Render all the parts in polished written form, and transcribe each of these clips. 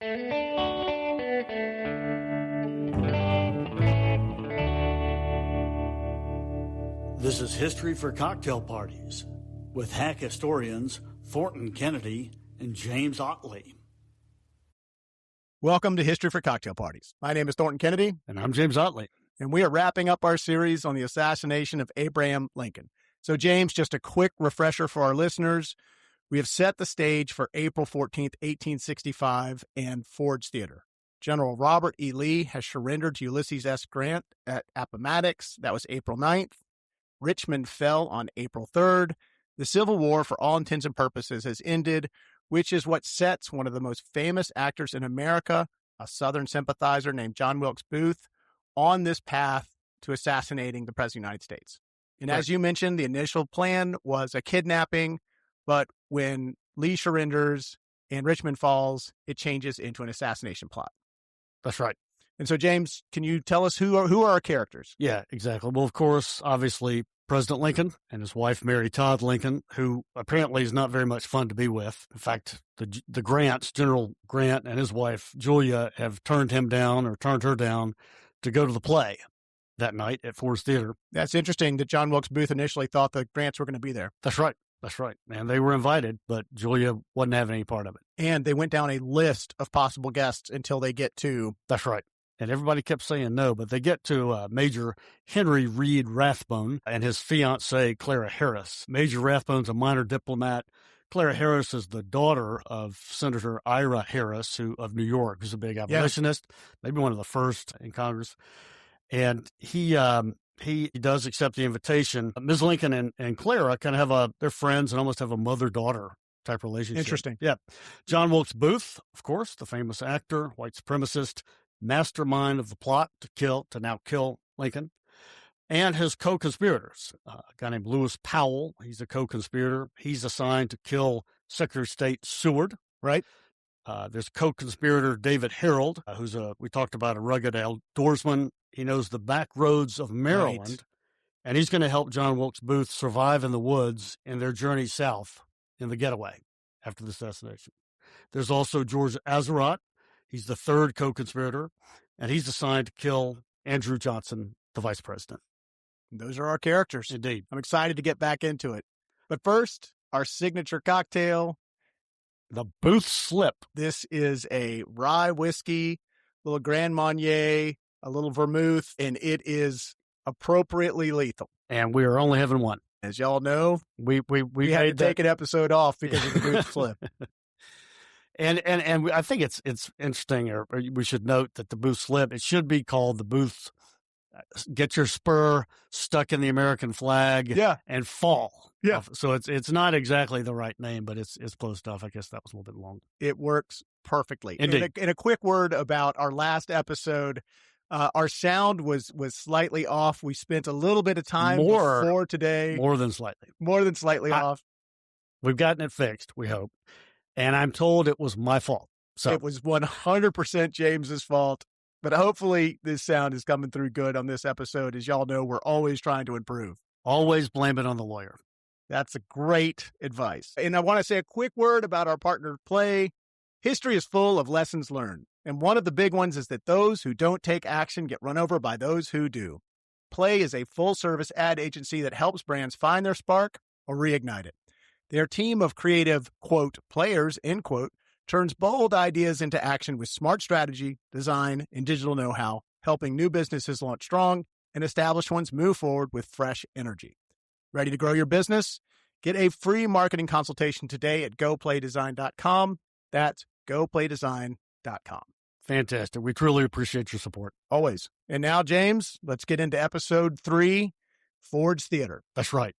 This is History for Cocktail Parties with hack historians Thornton Kennedy and James Ottley. Welcome to History for Cocktail Parties. My name is Thornton Kennedy. And I'm James Ottley. And we are wrapping up our series on the assassination of Abraham Lincoln. So, James, just a quick refresher for our listeners. We have set the stage for April 14th, 1865, and Ford's Theater. General Robert E. Lee has surrendered to Ulysses S. Grant at Appomattox. That was April 9th. Richmond fell on April 3rd. The Civil War, for all intents and purposes, has ended, which is what sets one of the most famous actors in America, a Southern sympathizer named John Wilkes Booth, on this path to assassinating the President of the United States. And as you mentioned, the initial plan was a kidnapping, but when Lee surrenders and Richmond falls, it changes into an assassination plot. That's right. And so, James, can you tell us who are our characters? Yeah, exactly. Well, of course, obviously, President Lincoln and his wife, Mary Todd Lincoln, who apparently is not very much fun to be with. In fact, the Grants, General Grant and his wife, Julia, have turned her down to go to the play that night at Ford's Theater. That's interesting that John Wilkes Booth initially thought the Grants were going to be there. That's right. And they were invited, but Julia wasn't having any part of it. And they went down a list of possible guests until they get to... That's right. And everybody kept saying no, but they get to Major Henry Reed Rathbone and his fiancée, Clara Harris. Major Rathbone's a minor diplomat. Clara Harris is the daughter of Senator Ira Harris, of New York, who's a big abolitionist, maybe one of the first in Congress. And he does accept the invitation. Ms. Lincoln and Clara kind of they're friends and almost have a mother-daughter type relationship. Interesting. Yeah. John Wilkes Booth, of course, the famous actor, white supremacist, mastermind of the plot to now kill Lincoln, and his co-conspirators, a guy named Lewis Powell. He's a co-conspirator. He's assigned to kill Secretary of State Seward, right? There's co-conspirator David Harold, we talked about a rugged outdoorsman. He knows the back roads of Maryland, right. And he's going to help John Wilkes Booth survive in the woods in their journey south in the getaway after the assassination. There's also George Azarat. He's the third co-conspirator, and he's assigned to kill Andrew Johnson, the vice president. Those are our characters. Indeed. I'm excited to get back into it. But first, our signature cocktail, the Booth Slip. This is a rye whiskey, little Grand Marnier, a little vermouth, and it is appropriately lethal. And we are only having one. As y'all know, we had to take an episode off because of the Booth Slip. And I think it's interesting, or we should note that the Booth Slip, it should be called the Booth Get Your Spur Stuck in the American Flag and Fall. Yeah. So it's not exactly the right name, but it's close enough. I guess that was a little bit long. It works perfectly. Indeed. And a quick word about our last episode. Our sound was slightly off. We spent a little bit of time before today. More than slightly off. We've gotten it fixed, we hope. And I'm told it was my fault. So it was 100% James's fault. But hopefully this sound is coming through good on this episode. As y'all know, we're always trying to improve. Always blame it on the lawyer. That's a great advice. And I want to say a quick word about our partner Play. History is full of lessons learned. And one of the big ones is that those who don't take action get run over by those who do. Play is a full-service ad agency that helps brands find their spark or reignite it. Their team of creative, quote, players, end quote, turns bold ideas into action with smart strategy, design, and digital know-how, helping new businesses launch strong and established ones move forward with fresh energy. Ready to grow your business? Get a free marketing consultation today at goplaydesign.com. That's goplaydesign.com. Fantastic. We truly appreciate your support. Always. And now, James, let's get into episode 3, Ford's Theater. That's right.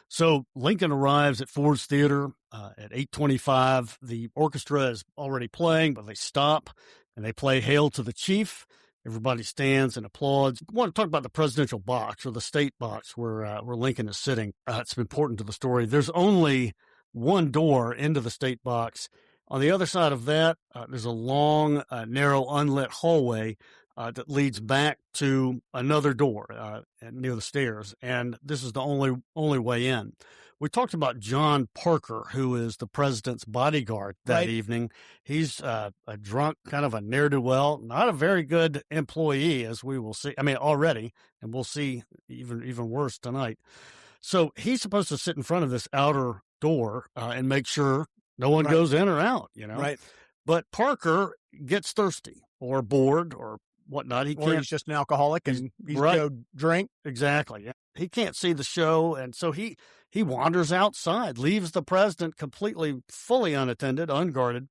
So Lincoln arrives at Ford's Theater at 8:25. The orchestra is already playing, but they stop and they play Hail to the Chief. Everybody stands and applauds. I want to talk about the presidential box or the state box where Lincoln is sitting. It's important to the story. There's only one door into the state box. On the other side of that, there's a long, narrow, unlit hallway that leads back to another door near the stairs, and this is the only way in. We talked about John Parker, who is the president's bodyguard that Right. evening. He's a drunk, kind of a ne'er-do-well, not a very good employee, as we will see. I mean, already, and we'll see even worse tonight. So he's supposed to sit in front of this outer door and make sure no one goes in or out, Right. But Parker gets thirsty or bored or whatnot. Or he's just an alcoholic and he's go drink. Exactly. He can't see the show, and so he wanders outside, leaves the president completely, fully unattended, unguarded,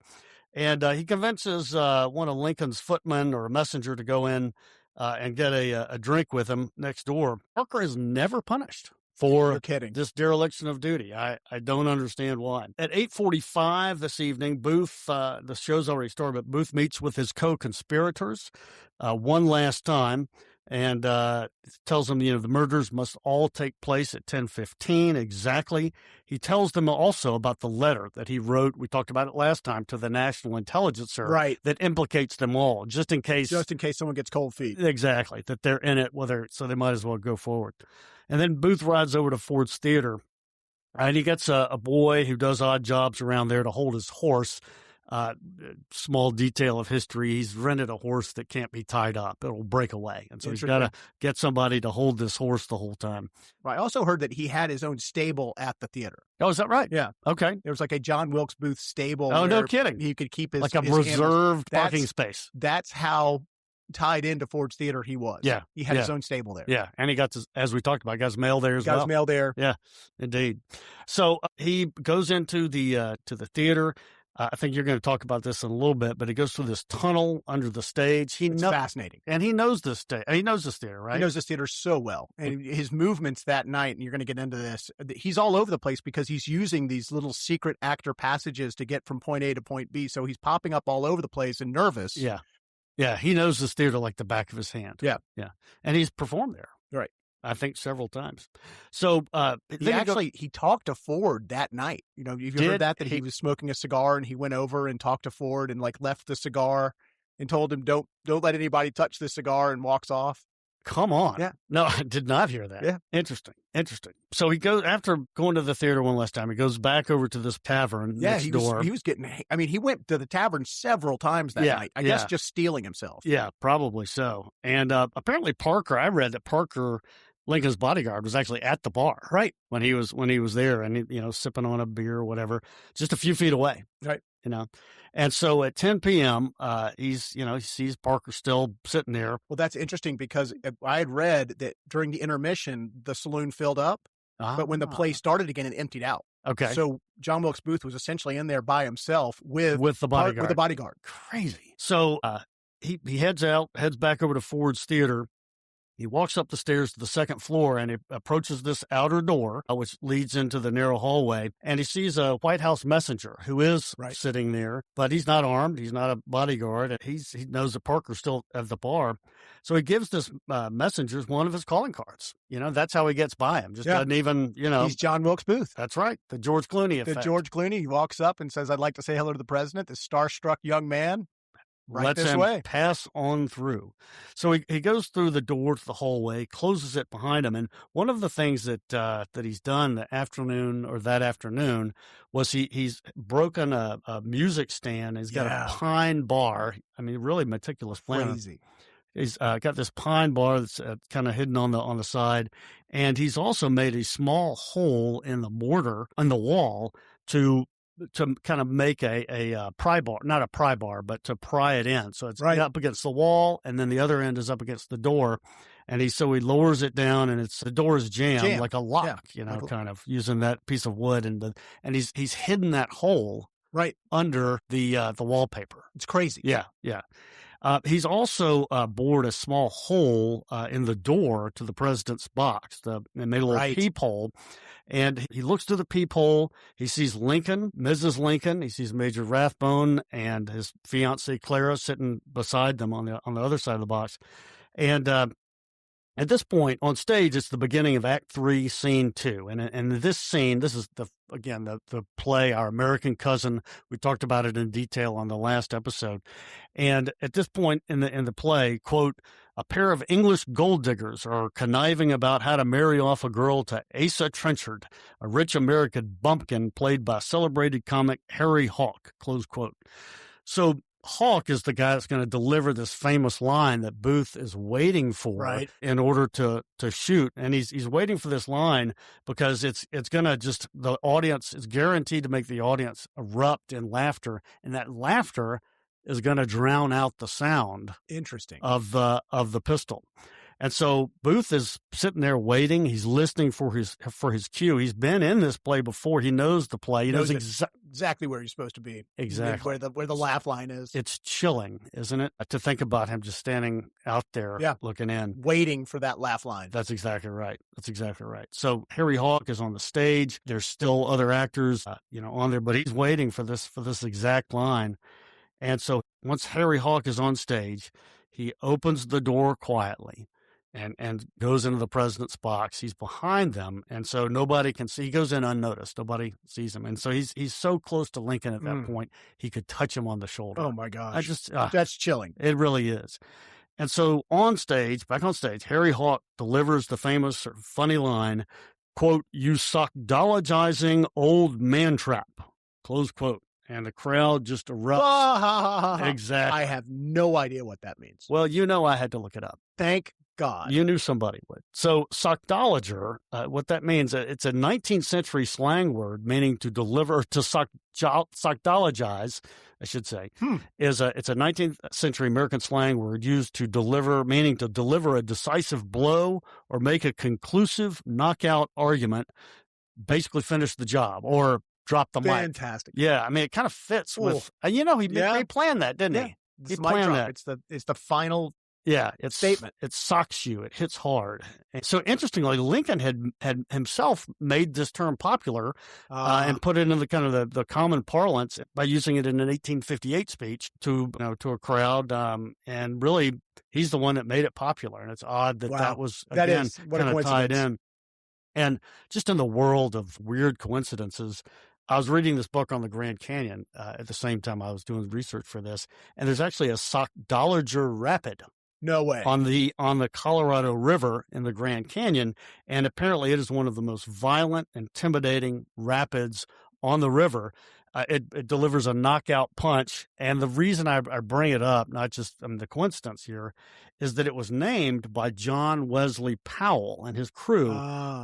and he convinces one of Lincoln's footmen or a messenger to go in and get a drink with him next door. Parker is never punished for this dereliction of duty. I don't understand why. At 8:45 this evening, Booth, the show's already started, but Booth meets with his co-conspirators one last time and tells them, the murders must all take place at 10:15 exactly. He tells them also about the letter that he wrote, we talked about it last time, to the National Intelligence Service that implicates them all, just in case someone gets cold feet. Exactly, that they're in it, so they might as well go forward. And then Booth rides over to Ford's Theater, and he gets a boy who does odd jobs around there to hold his horse. Small detail of history, he's rented a horse that can't be tied up. It'll break away. And so he's got to get somebody to hold this horse the whole time. I also heard that he had his own stable at the theater. Oh, is that right? Yeah. Okay. There was like a John Wilkes Booth stable. Oh, no kidding. He could keep his... Like a reserved parking space. That's how tied into Ford's Theater he was. Yeah. He had his own stable there. Yeah. And he got, as we talked about, got his mail there as well. Got his mail there. Yeah, indeed. So he goes into the theater. I think you're going to talk about this in a little bit, but he goes through this tunnel under the stage. It's fascinating. And he knows this he knows this theater, right? He knows this theater so well. And his movements that night, and you're going to get into this, he's all over the place because he's using these little secret actor passages to get from point A to point B. So he's popping up all over the place and nervous. Yeah. Yeah. He knows this theater like the back of his hand. Yeah. Yeah. And he's performed there. Right. I think several times. So he talked to Ford that night. You've heard that he was smoking a cigar and he went over and talked to Ford and left the cigar and told him, don't let anybody touch the cigar, and walks off. Come on. Yeah. No, I did not hear that. Yeah. Interesting. So he goes, after going to the theater one last time, he goes back over to this tavern next door. He was getting, he went to the tavern several times that night. I guess just stealing himself. Yeah, probably so. And apparently I read that Parker, Lincoln's bodyguard, was actually at the bar, right, when he was there, and sipping on a beer or whatever, just a few feet away, right, And so at 10 p.m., he sees Parker still sitting there. Well, that's interesting because I had read that during the intermission, the saloon filled up, but when the play started again, it emptied out. Okay, so John Wilkes Booth was essentially in there by himself with the bodyguard. Crazy. So he heads back over to Ford's Theater. He walks up the stairs to the second floor and he approaches this outer door, which leads into the narrow hallway. And he sees a White House messenger who is sitting there, but he's not armed. He's not a bodyguard. He knows that Parker's still at the bar. So he gives this messenger one of his calling cards. That's how he gets by him. Just doesn't even, He's John Wilkes Booth. That's right. The George Clooney effect. He walks up and says, "I'd like to say hello to the president." This starstruck young man. Lets him pass on through. So he goes through the door to the hallway, closes it behind him. And one of the things that he's done that afternoon was he's broken a music stand. He's got a pine bar. I mean, really meticulous plan. Crazy. He's got this pine bar that's kind of hidden on the side. And he's also made a small hole in the mortar on the wall to kind of make a pry bar, not a pry bar, but to pry it in. So it's up against the wall, and then the other end is up against the door. And he lowers it down, and the door is jammed like a lock, kind of using that piece of wood, and he's hidden that hole under the wallpaper. It's crazy. Yeah. He's also bored a small hole in the door to the president's box, and made a little peephole. And he looks through the peephole. He sees Lincoln, Mrs. Lincoln. He sees Major Rathbone and his fiancée Clara sitting beside them on the other side of the box. And at this point on stage, it's the beginning of Act 3, Scene 2. And this scene, this is the play, Our American Cousin. We talked about it in detail on the last episode. And at this point in the play, quote, A pair of English gold diggers are conniving about how to marry off a girl to Asa Trenchard, a rich American bumpkin played by celebrated comic Harry Hawk, close quote. So Hawk is the guy that's going to deliver this famous line that Booth is waiting for in order to shoot. And he's waiting for this line because it's going to just, the audience is guaranteed to make the audience erupt in laughter. And that laughter is going to drown out the sound of the pistol. And so Booth is sitting there waiting. He's listening for his cue. He's been in this play before. He knows the play. He knows exactly where he's supposed to be. Exactly. Where the laugh line is. It's chilling, isn't it? To think about him just standing out there looking in. Waiting for that laugh line. That's exactly right. So Harry Hawk is on the stage. There's still other actors, on there, but he's waiting for this exact line. And so once Harry Hawk is on stage, he opens the door quietly and goes into the president's box. He's behind them, and so nobody can see. He goes in unnoticed. Nobody sees him. And so he's so close to Lincoln at that point, he could touch him on the shoulder. Oh, my gosh. That's chilling. It really is. And so back on stage, Harry Hawk delivers the famous or funny line, quote, "You sockdologizing old man trap," close quote. And the crowd just erupts. Exactly. I have no idea what that means. Well, I had to look it up. Thank God. You knew somebody would. So sockdologer, what that means, it's a 19th century slang word meaning to deliver, to sockdologize, I should say. It's a 19th century American slang word used to deliver, meaning to deliver a decisive blow or make a conclusive knockout argument, basically finish the job or drop the mic. Fantastic. Yeah, I mean, it kind of fits with, he planned that, didn't he? He planned that. It's the final statement. It socks you. It hits hard. And so interestingly, Lincoln had himself made this term popular and put it into the kind of the common parlance by using it in an 1858 speech to a crowd. And really, he's the one that made it popular. And it's odd that was again kind of tied in. And just in the world of weird coincidences, I was reading this book on the Grand Canyon at the same time I was doing research for this, and there's actually a sockdologer rapid. No way. On the Colorado River in the Grand Canyon, and apparently it is one of the most violent, intimidating rapids on the river. It delivers a knockout punch, and the reason I bring it up, not just the coincidence here, is that it was named by John Wesley Powell and his crew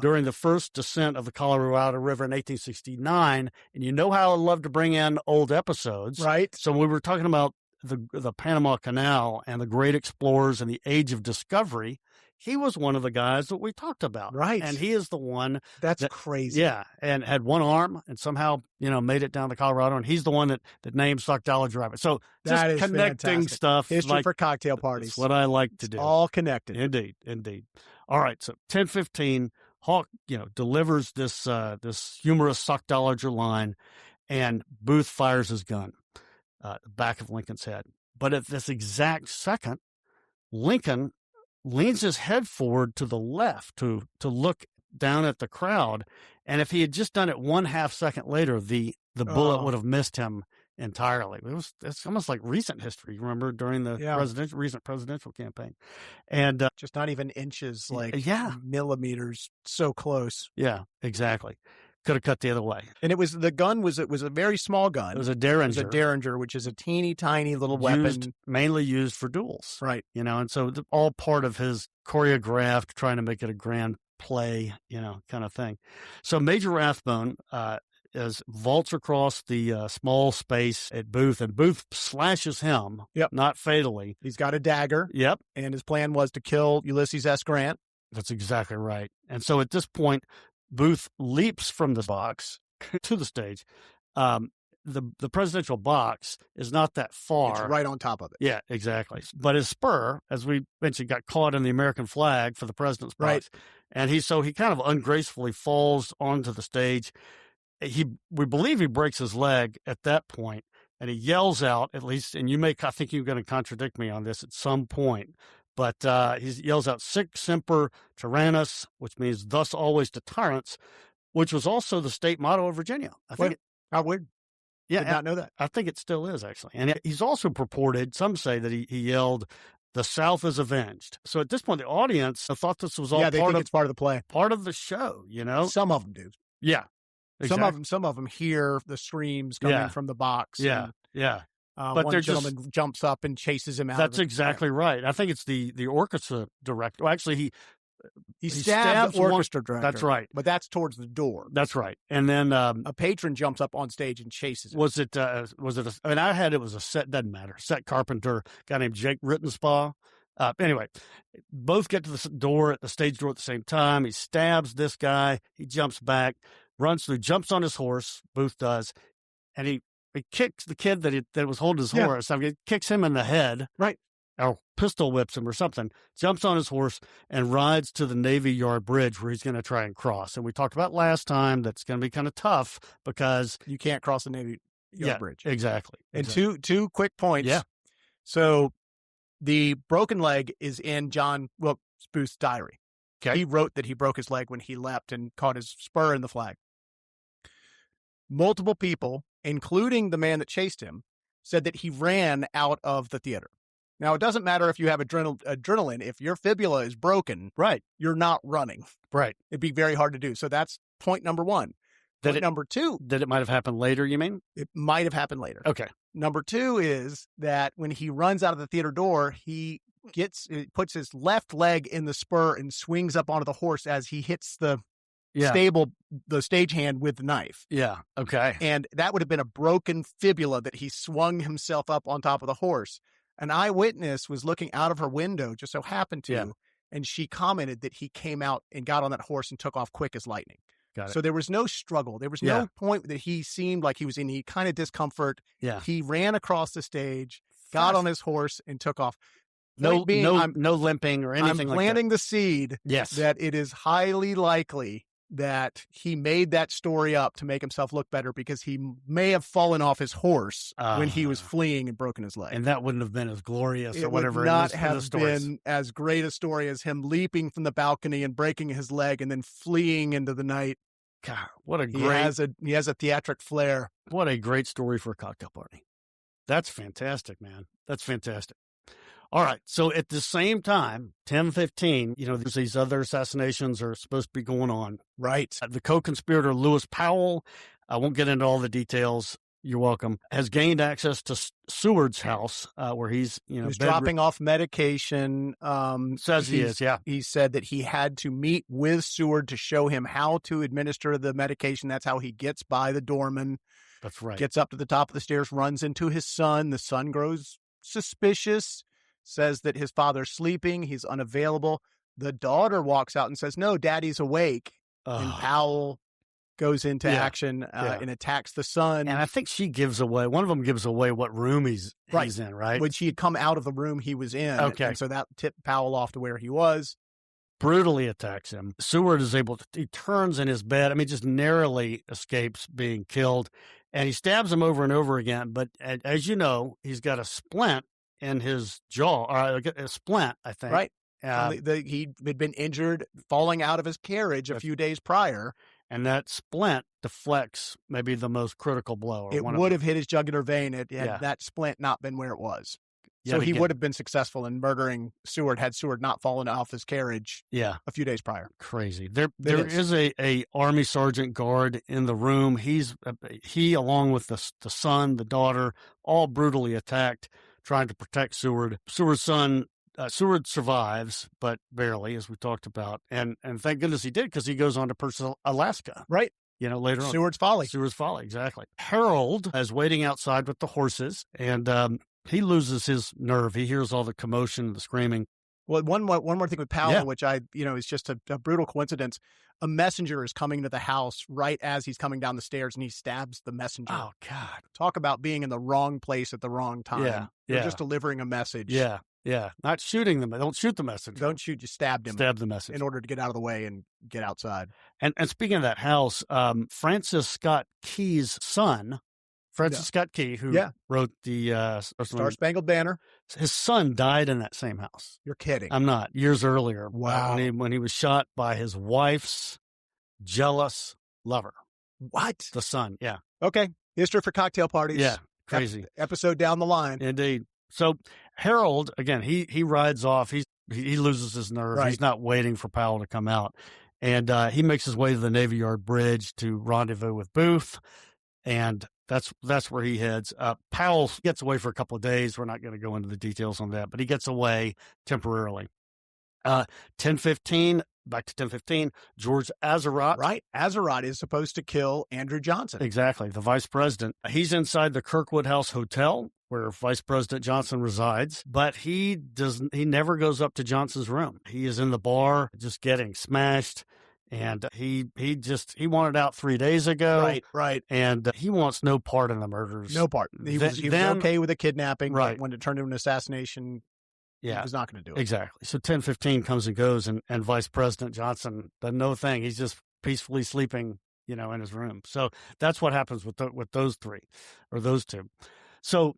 during the first descent of the Colorado River in 1869. And you know how I love to bring in old episodes, right? So we were talking about the Panama Canal and the great explorers and the Age of Discovery. He was one of the guys that we talked about. Right. And he is the one. That's crazy. Yeah. And had one arm and somehow, made it down the Colorado. And he's the one that named sockdologer rapid. So just connecting fantastic stuff. History for cocktail parties. That's what I like to do. It's all connected. Indeed. All right. So 10:15, Hawk, delivers this humorous sockdologer line, and Booth fires his gun, the back of Lincoln's head. But at this exact second, Lincoln leans his head forward to the left to look down at the crowd. And if he had just done it 1/2 second later, the bullet would have missed him entirely. It's almost like recent history, you remember, during the recent presidential campaign. And just not even inches, millimeters, so close. Yeah, exactly. Could have cut the other way. And it was a very small gun. It was a Derringer. It was a Derringer, which is a teeny tiny little weapon. Mainly used for duels. Right. And so all part of his choreographed, trying to make it a grand play, kind of thing. So Major Rathbone vaults across the small space at Booth, and Booth slashes him, not fatally. He's got a dagger. Yep. And his plan was to kill Ulysses S. Grant. That's exactly right. And so at this point, Booth leaps from the box to the stage. The presidential box is not that far. It's right on top of it. Yeah, exactly. But his spur, as we mentioned, got caught in the American flag for the president's box. Right. And he kind of ungracefully falls onto the stage. We believe he breaks his leg at that point, and he yells out, at least, and I think you're going to contradict me on this at some point, but he yells out, "Sic semper tyrannis," which means "thus always to tyrants," which was also the state motto of Virginia. How weird. Yeah, did not know that. I think it still is, actually. And he's also purported, some say that he yelled, The South is avenged. So at this point, the audience thought this was all they think it's part of the play. Part of the show, you know? Some of them do. Yeah. Exactly. Some of them hear the screams coming from the box. Yeah. And, but one gentleman jumps up and chases him out. That's exactly right. I think it's the orchestra director. Well, actually, he stabs the orchestra director. That's right. But that's towards the door. That's right. And then a patron jumps up on stage and chases him. Was it it was a set, doesn't matter, set carpenter, guy named Jake Rittenspaw. Anyway, both get to the door at the stage door at the same time. He stabs this guy. He jumps back, runs through, jumps on his horse. Booth does. And he kicks the kid that was holding his horse. I mean, he kicks him in the head. Right. Or pistol whips him or something, jumps on his horse and rides to the Navy Yard Bridge where he's going to try and cross. And we talked about last time that's going to be kind of tough because you can't cross the Navy Yard Bridge. Exactly. And two quick points. Yeah. So the broken leg is in John Wilkes Booth's diary. Okay. He wrote that he broke his leg when he leapt and caught his spur in the flag. Multiple people, including the man that chased him, said that he ran out of the theater. Now, it doesn't matter if you have adrenaline. If your fibula is broken, right, you're not running. Right. It'd be very hard to do. So that's point number one. Number two. That it might have happened later, you mean? It might have happened later. Okay. Number two is that when he runs out of the theater door, he puts his left leg in the spur and swings up onto the horse as he hits the stagehand with the knife. Yeah. Okay. And that would have been a broken fibula that he swung himself up on top of the horse. An eyewitness was looking out of her window, just so happened to, and she commented that he came out and got on that horse and took off quick as lightning. Got it. So there was no struggle. There was no point that he seemed like he was in any kind of discomfort. Yeah. He ran across the stage, got on his horse, and took off. No limping or anything like that. I'm planting the seed that it is highly likely that he made that story up to make himself look better because he may have fallen off his horse when he was fleeing and broken his leg. And that wouldn't have been as glorious or whatever. It would not have been as great a story as him leaping from the balcony and breaking his leg and then fleeing into the night. God, what a great... He has a theatric flair. What a great story for a cocktail party. That's fantastic, man. That's fantastic. All right. So at the same time, 10:15, there's these other assassinations are supposed to be going on. Right. The co-conspirator, Lewis Powell, I won't get into all the details. You're welcome. Has gained access to Seward's house where he's dropping off medication. Says he is. Yeah. He said that he had to meet with Seward to show him how to administer the medication. That's how he gets by the doorman. That's right. Gets up to the top of the stairs, runs into his son. The son grows suspicious. Says that his father's sleeping, he's unavailable. The daughter walks out and says, "No, Daddy's awake." And Powell goes into action and attacks the son. And I think one of them gives away what room he's in, right? When she had come out of the room he was in. Okay. And so that tipped Powell off to where he was. Brutally attacks him. Seward is he turns in his bed. I mean, just narrowly escapes being killed. And he stabs him over and over again. But as you know, he's got a splint in his jaw, or a splint, I think. Right. He had been injured falling out of his carriage a few days prior. And that splint deflects maybe the most critical blow. It would have hit his jugular vein had that splint not been where it was. So he would have been successful in murdering Seward had Seward not fallen off his carriage a few days prior. Crazy. There is a Army sergeant guard in the room. He along with the son, the daughter, all brutally attacked, trying to protect Seward. Seward's son, Seward survives, but barely, as we talked about. And thank goodness he did, because he goes on to pursue Alaska. Right. Later on. Seward's Folly, exactly. Harold is waiting outside with the horses, and he loses his nerve. He hears all the commotion, the screaming. Well, one more thing with Powell, which is just a brutal coincidence. A messenger is coming to the house right as he's coming down the stairs, and he stabs the messenger. Oh, God. Talk about being in the wrong place at the wrong time. Yeah. You're just delivering a message. Yeah. Yeah. Not shooting them. Don't shoot the messenger. Don't shoot. You stabbed him. Stab the message. In order to get out of the way and get outside. And speaking of that house, Francis Scott Key's son, Scott Key, who wrote the Star-Spangled Banner. His son died in that same house. You're kidding. I'm not. Years earlier. Wow. When he was shot by his wife's jealous lover. What? The son. Yeah. Okay. History for cocktail parties. Yeah. Crazy. Episode down the line. Indeed. So Harold, again, he rides off. He loses his nerve. Right. He's not waiting for Powell to come out. And he makes his way to the Navy Yard Bridge to rendezvous with Booth. And that's where he heads. Powell gets away for a couple of days. We're not going to go into the details on that, but he gets away temporarily. 10:15, back to 10:15, George Azerodt. Right. Azerodt is supposed to kill Andrew Johnson. Exactly, the vice president. He's inside the Kirkwood House Hotel where Vice President Johnson resides, but he never goes up to Johnson's room. He is in the bar just getting smashed. And he wanted out 3 days ago. Right. And he wants no part in the murders. No part. He was okay with the kidnapping. Right. But when it turned into an assassination, he was not going to do it. Exactly. So 10:15 comes and goes, and Vice President Johnson doesn't know a thing. He's just peacefully sleeping, in his room. So that's what happens with those three, or those two. So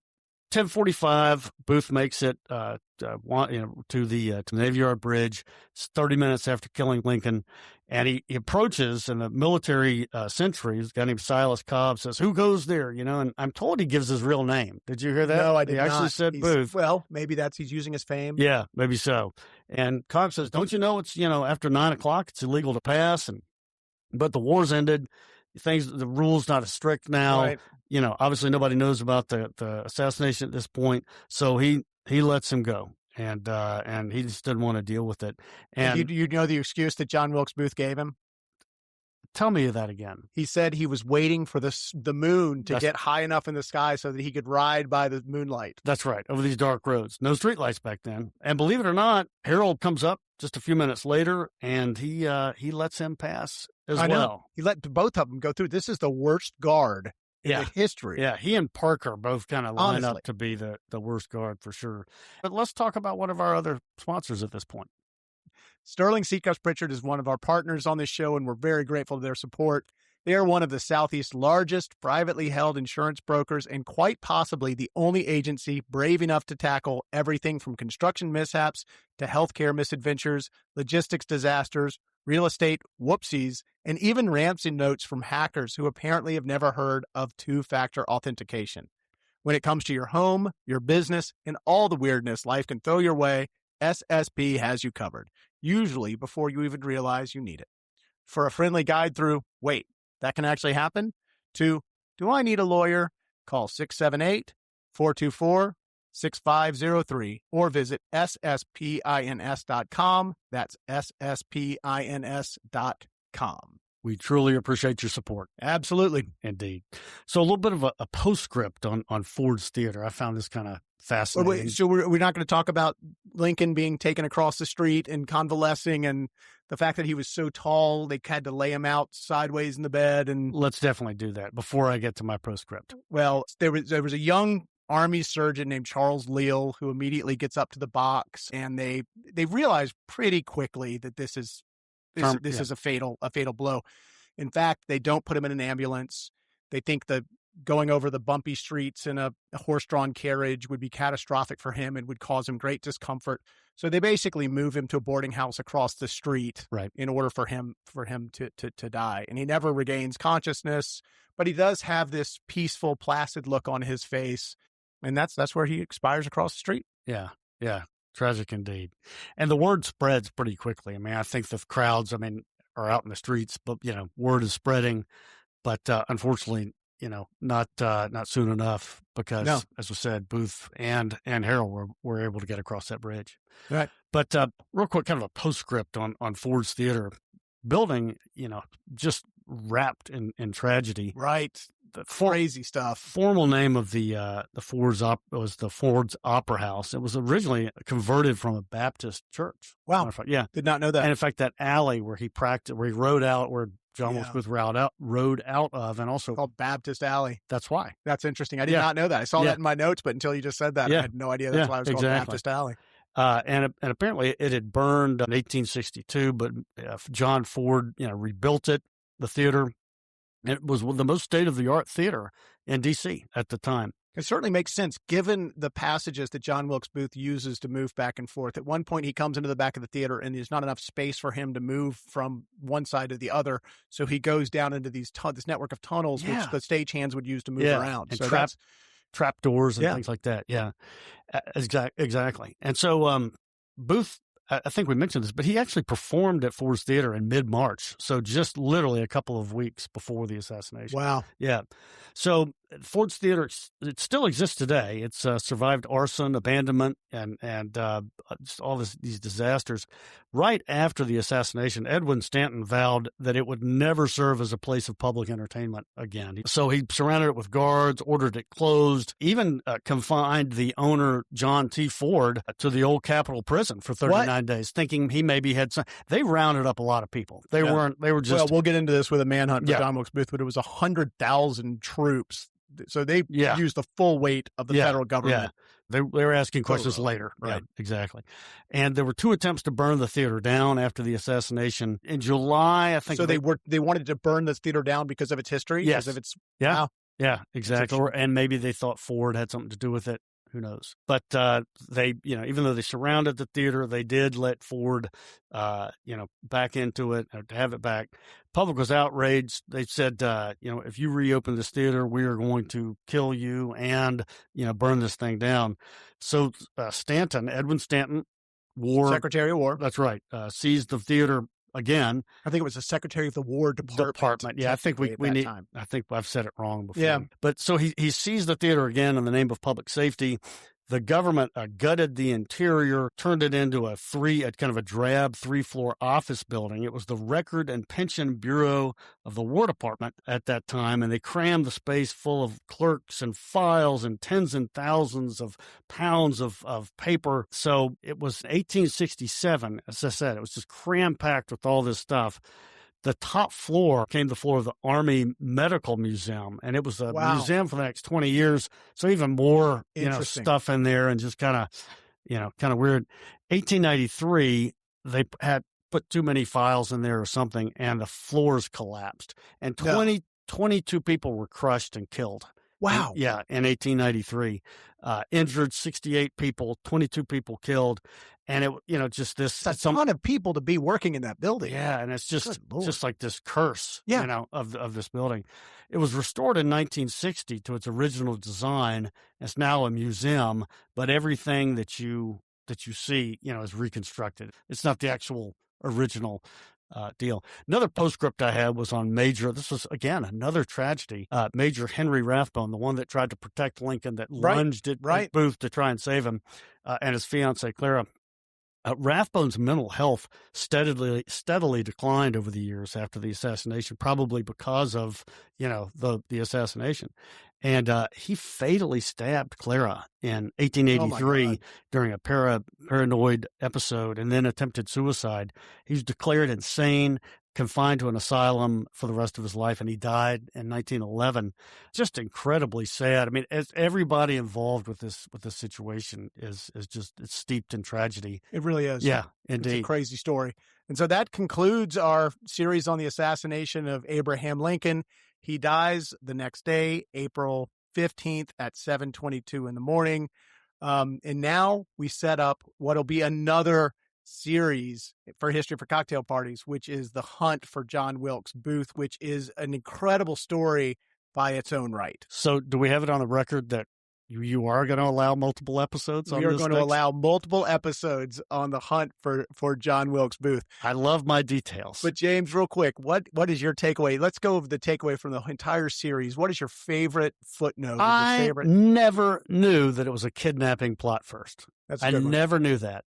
10:45, Booth makes it to the Navy Yard Bridge. It's 30 minutes after killing Lincoln, and he approaches, and the military sentry, a guy named Silas Cobb, says, "Who goes there?" And I'm told he gives his real name. Did you hear that? No, I did not. He actually said Booth. Well, maybe he's using his fame. Yeah, maybe so. And Cobb says, "Don't you know it's after 9:00 it's illegal to pass?" But the war's ended. The rule's not as strict now. Right. Obviously nobody knows about the assassination at this point, so he lets him go, and he just didn't want to deal with it. And you know the excuse that John Wilkes Booth gave him? Tell me that again. He said he was waiting for the moon to get high enough in the sky so that he could ride by the moonlight. That's right, over these dark roads. No streetlights back then. And believe it or not, Harold comes up just a few minutes later, and he lets him pass as well. Know. He let both of them go through. This is the worst guard in history. Yeah, he and Parker both kind of line up to be the worst guard for sure. But let's talk about one of our other sponsors at this point. Sterling Seacoast Pritchard is one of our partners on this show, and we're very grateful for their support. They are one of the Southeast's largest privately held insurance brokers, and quite possibly the only agency brave enough to tackle everything from construction mishaps to healthcare misadventures, logistics disasters, real estate whoopsies, and even ransom notes from hackers who apparently have never heard of two-factor authentication. When it comes to your home, your business, and all the weirdness life can throw your way, SSP has you covered, usually before you even realize you need it. For a friendly guide through, wait, that can actually happen, to, do I need a lawyer? Call 678-424-6503 or visit sspins.com. That's sspins.com. We truly appreciate your support. Absolutely. Indeed. So a little bit of a postscript on Ford's Theater. I found this kind of fascinating. So we're not going to talk about Lincoln being taken across the street and convalescing and the fact that he was so tall, they had to lay him out sideways in the bed. And let's definitely do that before I get to my postscript. Well, there was a young Army surgeon named Charles Leal who immediately gets up to the box, and they realize pretty quickly that this is a fatal blow. In fact, they don't put him in an ambulance. They think that going over the bumpy streets in a horse-drawn carriage would be catastrophic for him and would cause him great discomfort. So they basically move him to a boarding house across the street, right, in order for him to die. And he never regains consciousness, but he does have this peaceful, placid look on his face, and that's where he expires across the street. Yeah. Tragic indeed. And the word spreads pretty quickly. I mean, I think the crowds, are out in the streets, but, word is spreading. But unfortunately, not soon enough because, as we said, Booth and Harold were able to get across that bridge. Right. But real quick, kind of a postscript on Ford's Theater building, just wrapped in tragedy. Right. The crazy stuff. Formal name of the Ford's was the Ford's Opera House. It was originally converted from a Baptist church. Wow. Yeah. Did not know that. And in fact, that alley where he rode out, where John Wilkes Booth rode out of, and also called Baptist Alley. That's why. That's interesting. I did not know that. I saw that in my notes, but until you just said that, I had no idea that's why it was called Baptist Alley. And apparently it had burned in 1862, but John Ford, rebuilt it, the theater. It was the most state-of-the-art theater in D.C. at the time. It certainly makes sense, given the passages that John Wilkes Booth uses to move back and forth. At one point, he comes into the back of the theater, and there's not enough space for him to move from one side to the other. So he goes down into this network of tunnels, which the stagehands would use to move around. And so trapdoors and Yeah. things like that. Yeah, exactly. And so Booth, I think we mentioned this, but he actually performed at Ford's Theater in mid-March, so just literally a couple of weeks before the assassination. Wow. Yeah. So Ford's Theater, it still exists today. It's survived arson, abandonment, and just all these disasters. Right after the assassination, Edwin Stanton vowed that it would never serve as a place of public entertainment again. So he surrounded it with guards, ordered it closed, even confined the owner, John T. Ford, to the old Capitol Prison for 39 days, thinking he maybe had some. They rounded up a lot of people. They weren't. They were just. Well, we'll get into this with a manhunt for John Wilkes Booth, but it was 100,000 troops. So they used the full weight of the federal government. Yeah. They were asking questions later. Right, exactly. And there were 2 attempts to burn the theater down after the assassination. In July, I think. So they wanted to burn the theater down because of its history? Yes. Because of its, yeah. Yeah, exactly. And maybe they thought Ford had something to do with it. Who knows? But they, even though they surrounded the theater, they did let Ford, back into it, or to have it back. Public was outraged. They said, if you reopen this theater, we are going to kill you and, burn this thing down. So Edwin Stanton, Secretary of War. That's right. Seized the theater again. I think it was the Secretary of the War Department. Yeah, I think we need. time. I think I've said it wrong before. Yeah. But so he seized the theater again in the name of public safety. The government gutted the interior, turned it into a kind of a drab 3-floor office building. It was the Record and Pension Bureau of the War Department at that time, and they crammed the space full of clerks and files and tens and thousands of pounds of paper. So it was 1867, as I said, it was just cram-packed with all this stuff. The top floor became the floor of the Army Medical Museum, and it was a museum for the next 20 years. So even more, stuff in there, and just kind of weird. 1893, they had put too many files in there or something, and the floors collapsed, and 22 people were crushed and killed. Wow. In 1893, injured 68 people, 22 people killed. And it, just this. It's a ton of people to be working in that building. Yeah. And it's just like this curse, of this building. It was restored in 1960 to its original design. It's now a museum, but everything that you see, is reconstructed. It's not the actual original deal. Another postscript I had was on this was, again, another tragedy. Major Henry Rathbone, the one that tried to protect Lincoln, that lunged at Booth to try and save him, and his fiancée, Clara. Rathbone's mental health steadily declined over the years after the assassination, probably because of, the assassination. And he fatally stabbed Clara in 1883 during a paranoid episode, and then attempted suicide. He was declared insane, confined to an asylum for the rest of his life, and he died in 1911. Just incredibly sad. I mean, everybody involved with this situation is just, it's steeped in tragedy. It really is. Yeah, indeed. It's a crazy story. And so that concludes our series on the assassination of Abraham Lincoln. He dies the next day, April 15th at 7:22 in the morning. And now we set up what'll be another series for History for Cocktail Parties, which is The Hunt for John Wilkes Booth, which is an incredible story by its own right. So do we have it on the record that you are going to allow multiple episodes on this? We are going to allow multiple episodes on The Hunt for John Wilkes Booth. I love my details. But James, real quick, what is your takeaway? Let's go over the takeaway from the entire series. What is your favorite footnote? I never knew that it was a kidnapping plot first. I never knew that.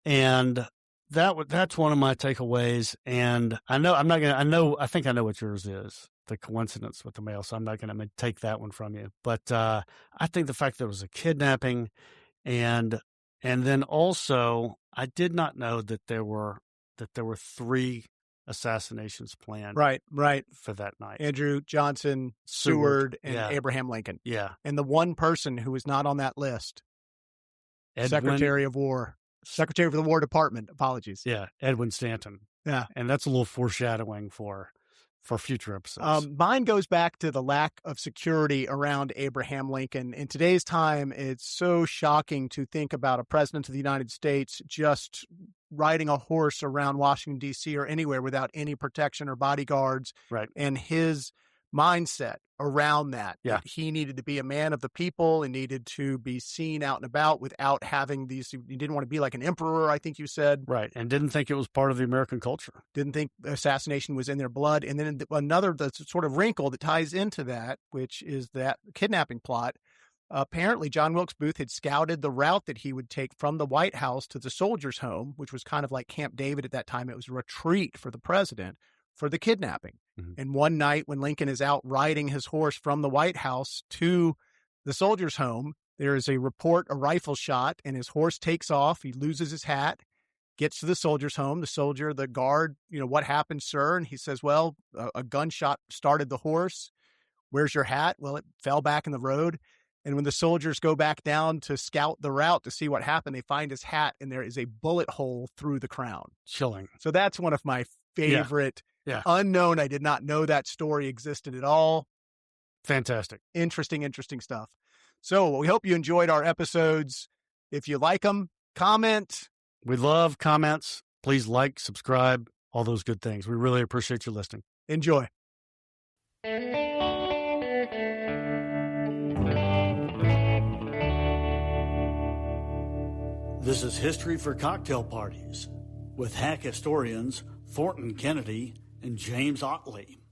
And that's one of my takeaways. And I think I know what yours is, the coincidence with the mail. So I'm not going to take that one from you. But I think the fact that it was a kidnapping, and then also I did not know that there were 3 assassinations planned. Right. For that night. Andrew Johnson, Seward, and Abraham Lincoln. Yeah. And the one person who was not on that list, Secretary of the War Department. Apologies. Yeah. Edwin Stanton. Yeah. And that's a little foreshadowing for future episodes. Mine goes back to the lack of security around Abraham Lincoln. In today's time, it's so shocking to think about a president of the United States just riding a horse around Washington, D.C. or anywhere without any protection or bodyguards. Right. And his mindset around that. Yeah. That he needed to be a man of the people and needed to be seen out and about without having these. He didn't want to be like an emperor, I think you said. Right. And didn't think it was part of the American culture. Didn't think assassination was in their blood. And then another sort of wrinkle that ties into that, which is that kidnapping plot. Apparently, John Wilkes Booth had scouted the route that he would take from the White House to the soldiers' home, which was kind of like Camp David at that time. It was a retreat for the president for the kidnapping. Mm-hmm. And one night when Lincoln is out riding his horse from the White House to the soldiers' home, there is a rifle shot, and his horse takes off. He loses his hat, gets to the soldiers' home. The guard, what happened, sir? And he says, well, a gunshot started the horse. Where's your hat? Well, it fell back in the road. And when the soldiers go back down to scout the route to see what happened, they find his hat, and there is a bullet hole through the crown. Chilling. So that's one of my favorite. Yeah. Unknown. I did not know that story existed at all. Fantastic. Interesting stuff. So we hope you enjoyed our episodes. If you like them, comment. We love comments. Please like, subscribe, all those good things. We really appreciate you listening. Enjoy. This is History for Cocktail Parties with hack historians Thornton Kennedy and James Ottley.